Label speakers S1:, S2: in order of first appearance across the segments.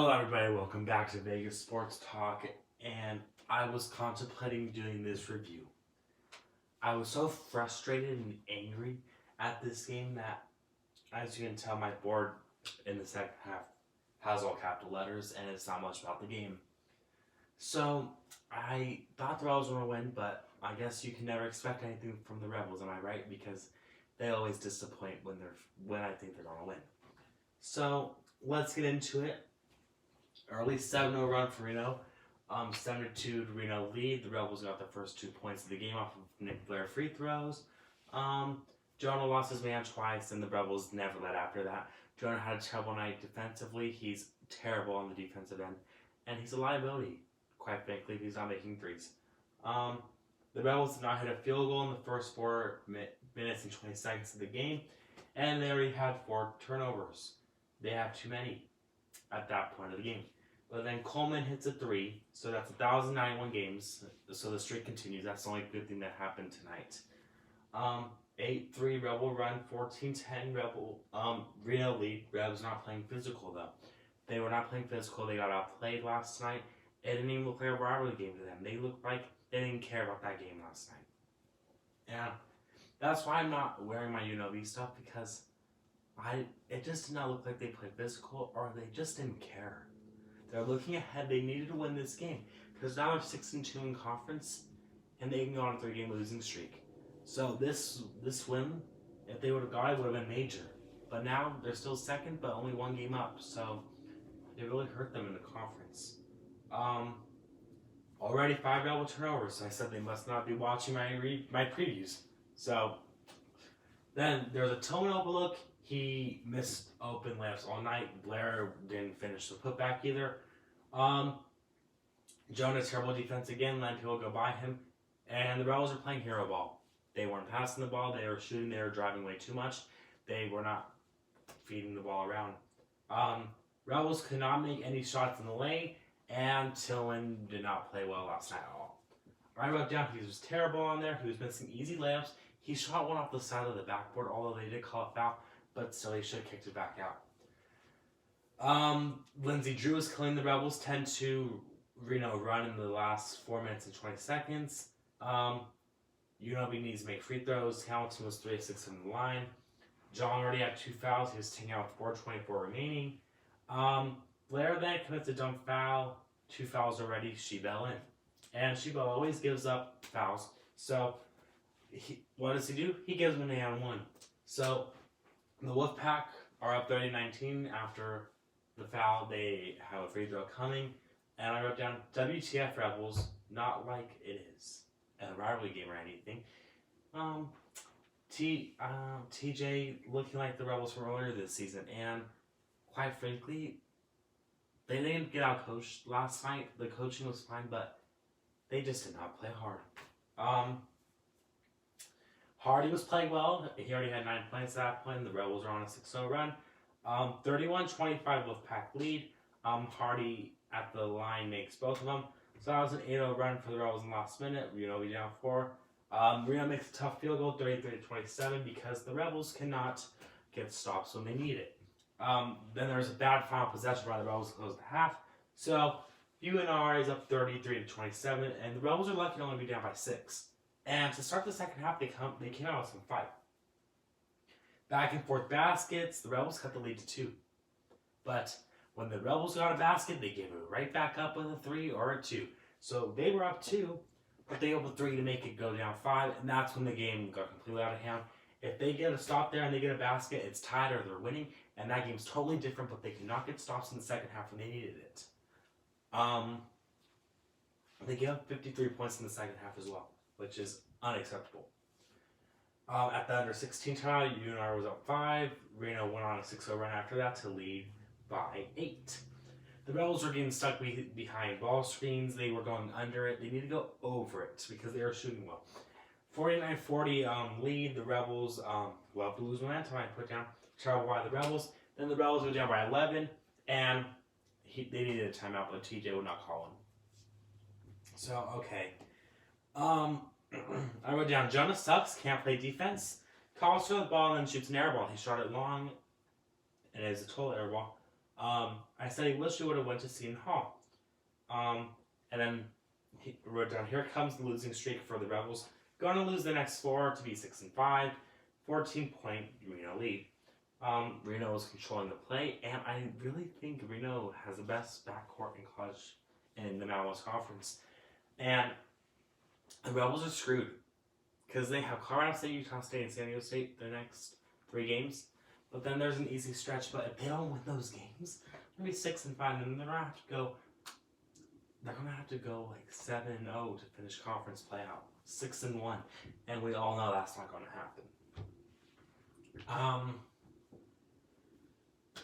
S1: Hello everybody, welcome back to Vegas Sports Talk, and I was contemplating doing this review. I was so frustrated and angry at this game that, as you can tell, my board in the second half has all capital letters and it's not much about the game. So, I thought the Rebels were going to win, but I guess you can never expect anything from the Rebels, am I right? Because they always disappoint when I think they're going to win. So, let's get into it. Early 7-0 run for Reno. 7-2 Reno lead. The Rebels got the first 2 points of the game off of Nick Blair free throws. Jonah lost his man twice, and the Rebels never led after that. Jonah had a terrible night defensively. He's terrible on the defensive end, and he's a liability, quite frankly, if he's not making threes. The Rebels did not hit a field goal in the first 4 minutes and 20 seconds of the game, and they already had 4 turnovers. They have too many at that point of the game. But then Coleman hits a 3, so that's 1,091 games. So the streak continues. That's the only good thing that happened tonight. 8-3 Rebel run, 14-10 Rebel Reno lead. Rebs not playing physical though. They were not playing physical. They got outplayed last night. It didn't even look like a rivalry game to them. They looked like they didn't care about that game last night. And that's why I'm not wearing my UNLV stuff, because it just did not look like they played physical, or they just didn't care. They're looking ahead. They needed to win this game because now they're 6-2 in conference, and they can go on a 3-game losing streak. So this win, if they would have got it, would have been major. But now they're still second, but only 1 game up. So it really hurt them in the conference. Already 5 double turnovers. So I said they must not be watching my previews. So then there's a Tillman overlook. He missed open layups all night. Blair didn't finish the putback either. Jonah, terrible defense again, letting people go by him. And the Rebels are playing hero ball. They weren't passing the ball. They were shooting. They were driving way too much. They were not feeding the ball around. Rebels could not make any shots in the lane, and Tillman did not play well last night at all. I wrote down he was terrible on there. He was missing easy layups. He shot one off the side of the backboard, although they did call a foul. But still, he should have kicked it back out. Lindsey Drew is killing the Rebels. 10-2 Reno run in the last 4 minutes and 20 seconds. UNLV needs to make free throws. Hamilton was 3 of 6 from the line. John already had 2 fouls. He was taking out 4:24 remaining. Blair then commits a dumb foul. 2 fouls already. Shebell in. And Shebell always gives up fouls. So what does he do? He gives them an 8-on-1. So the Wolfpack are up 30-19 after the foul. They have a free throw coming. And I wrote down, WTF Rebels, not like it is a rivalry game or anything. TJ looking like the Rebels from earlier this season. And quite frankly, they didn't get out coached last night. The coaching was fine, but they just did not play hard. Hardy was playing well. He already had 9 points at that point, and the Rebels are on a 6-0 run. 31-25 Wolfpack lead. Hardy at the line makes both of them. So that was an 8-0 run for the Rebels in the last minute. Reno be down 4. Reno makes a tough field goal, 33-27, because the Rebels cannot get stops when they need it. Then there's a bad final possession by the Rebels to close the half. So UNR is up 33-27, and the Rebels are lucky to only be down by 6. And to start the second half, they came out with some fight. Back and forth baskets, the Rebels cut the lead to 2. But when the Rebels got a basket, they gave it right back up with a 3 or a 2. So they were up 2, but they opened 3 to make it go down 5, and that's when the game got completely out of hand. If they get a stop there and they get a basket, it's tied or they're winning, and that game's totally different, but they could not get stops in the second half when they needed it. They gave up 53 points in the second half as well, which is unacceptable. At the under 16 time, UNR was up 5. Reno went on a 6-0 run after that to lead by 8. The Rebels were getting stuck behind ball screens. They were going under it. They need to go over it because they were shooting well. 49-40 lead. The Rebels love to lose momentum. I put down trouble by the Rebels. Then the Rebels go down by 11, and they needed a timeout, but TJ would not call one. So, okay. I wrote down, Jonah sucks, can't play defense. Calls for the ball and then shoots an air ball. He shot it long, and it is a total air ball. I said he wished he would have went to Seton Hall. And then he wrote down, here comes the losing streak for the Rebels. Going to lose the next 4 to be 6-5, 14-point Reno lead. Reno was controlling the play, and I really think Reno has the best backcourt in college in the Mountain West Conference. And the Rebels are screwed because they have Colorado State, Utah State, and San Diego State the next 3 games. But then there's an easy stretch. But if they don't win those games, they're gonna be 6-5, and then they're gonna have to go. They're gonna have to go like 7-0 to finish conference play out, 6-1, and we all know that's not gonna happen.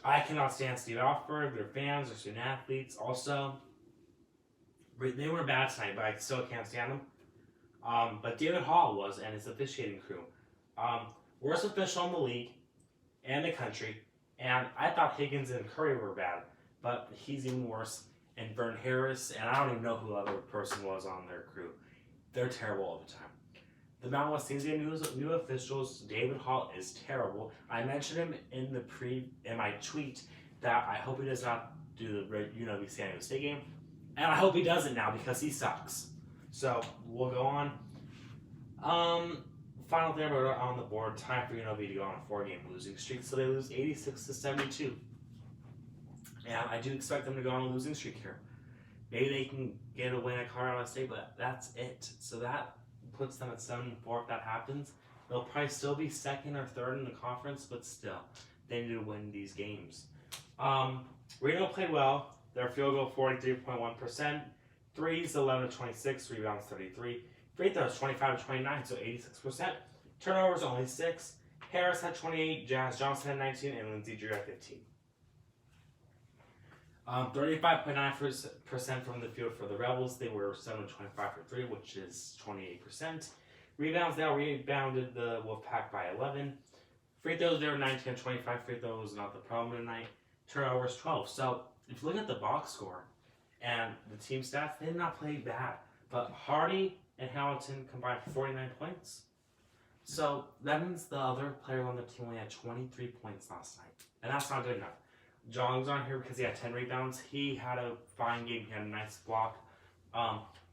S1: I cannot stand Steve Alford, their fans, their student athletes. Also, they were bad tonight, but I still can't stand them. But David Hall was, and his officiating crew. Worst official in the league and the country. And I thought Higgins and Curry were bad, but he's even worse. And Vern Harris, and I don't even know who the other person was on their crew. They're terrible all the time. The Mountain West teams get new officials. David Hall is terrible. I mentioned him in my tweet that I hope he does not do the UNLV San Diego State game, and I hope he doesn't now because he sucks. So we'll go on. Final thing on the board: time for UNLV to go on a 4-game losing streak. So they lose 86-72, and I do expect them to go on a losing streak here. Maybe they can get a win at Colorado State, but that's it. So that puts them at 7-4 if that happens. They'll probably still be 2nd or 3rd in the conference, but still, they need to win these games. Reno played well. Their field goal 43.1%, threes 11-26, rebounds 33, free throws 25-29, so 86%. Turnovers only 6. Harris had 28, Jazz Johnson had 19, and Lindsey Drew had 15. 35.9% from the field for the Rebels. They were 7-25 for 3, which is 28%. Rebounds, they rebounded the Wolfpack by 11. Free throws, they were 19-25. Free throws, not the problem tonight. Turnovers, 12. So, if you look at the box score and the team stats, they did not play bad. But Hardy and Hamilton combined for 49 points. So, that means the other player on the team only had 23 points last night. And that's not good enough. Jong's on here because he had 10 rebounds. He had a fine game. He had a nice block.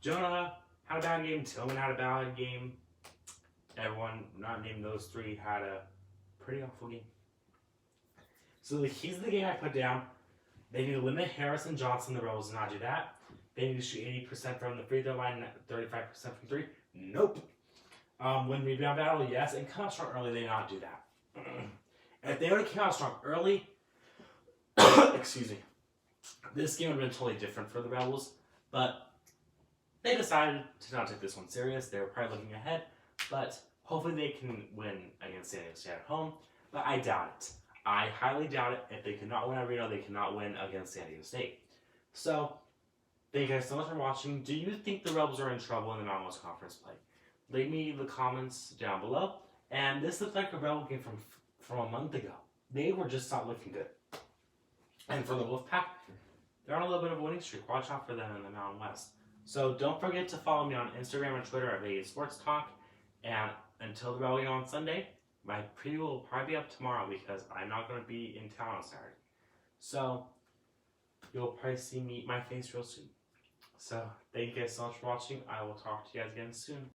S1: Jonah had a bad game. Tillman had a bad game. Everyone, not named those 3, had a pretty awful game. So the keys of the game I put down: they need to limit Harris and Johnson. The Rebels did not do that. They need to shoot 80% from the free throw line, 35% from 3. Nope. Win rebound battle, yes. And come out strong early, they did not do that. If they would have come out strong early, excuse me, this game would have been totally different for the Rebels, but they decided to not take this one serious. They were probably looking ahead, but hopefully they can win against San Diego State at home, but I doubt it. I highly doubt it. If they cannot win at Reno, they cannot win against San Diego State. So, thank you guys so much for watching. Do you think the Rebels are in trouble in the Mountain West Conference play? Leave me the comments down below. And this looks like a Rebel game from a month ago. They were just not looking good. And for the Wolfpack, they're on a little bit of a winning streak. Watch out for them in the Mountain West. So don't forget to follow me on Instagram and Twitter at Vegas Sports Talk. And until the Rebel game on Sunday, my preview will probably be up tomorrow because I'm not going to be in town on Saturday. So you'll probably see my face real soon. So thank you guys so much for watching. I will talk to you guys again soon.